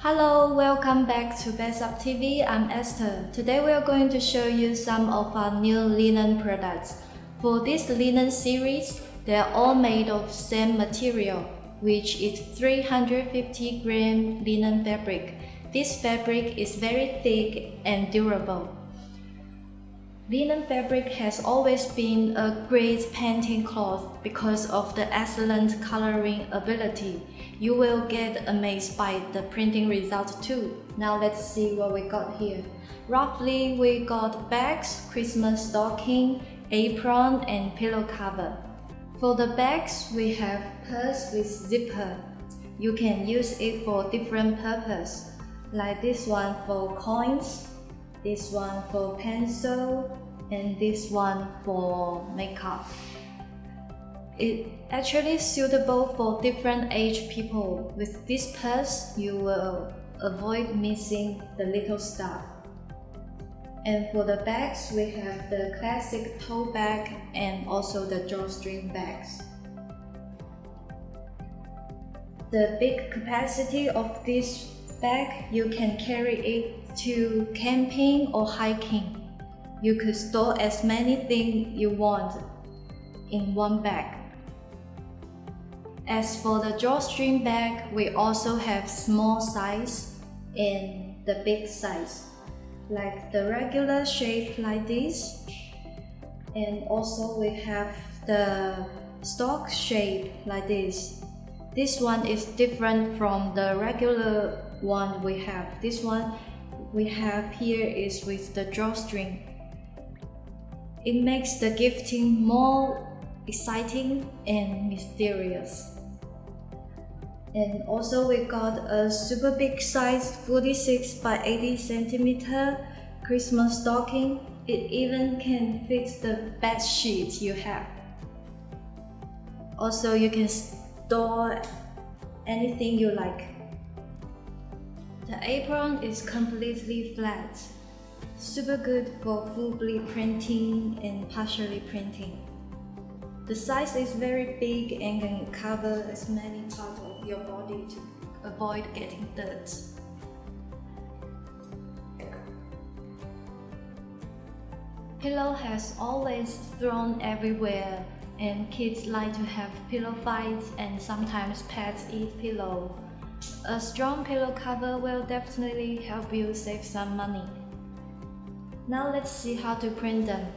Hello, welcome back to BestSub TV. I'm Esther. Today we are going to show you some of our new linen products. For this linen series, they are all made of same material, which is 350 gram linen fabric. This fabric is very thick and durable. Linen fabric has always been a great painting cloth because of the excellent coloring ability. You will get amazed by the printing result too. Now let's see what we got here. Roughly, we got bags, Christmas stocking, apron, and pillow cover. For the bags, we have purse with zipper. You can use it for different purposes, like this one for coins, this one for pencil, and this one for makeup. It's actually suitable for different age people. With this purse, you will avoid missing the little stuff. And for the bags, we have the classic tote bag and also the drawstring bags. The big capacity of this bag, you can carry it to camping or hiking. You could store as many things you want in one bag. As for the drawstring bag, we also have small size and the big size, like the regular shape like this, and also we have the stock shape like this. This one is different from the regular one we have. This one we have here is with the drawstring. It makes the gifting more exciting and mysterious. And also we got a super big size 46 by 80 centimeter Christmas stocking. It even can fit the bed sheet you have. Also, you can store anything you like. The apron is completely flat, super good for fully printing and partially printing. The size is very big and can cover as many parts of your body to avoid getting dirt. Pillow has always thrown everywhere, and kids like to have pillow fights, and sometimes pets eat pillow. A strong pillow cover will definitely help you save some money. Now let's see how to print them.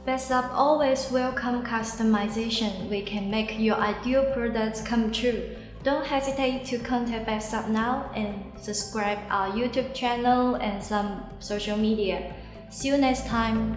BestSub always welcome customization. We can make your ideal products come true. Don't hesitate to contact BestSub now and subscribe our YouTube channel and some social media. See you next time.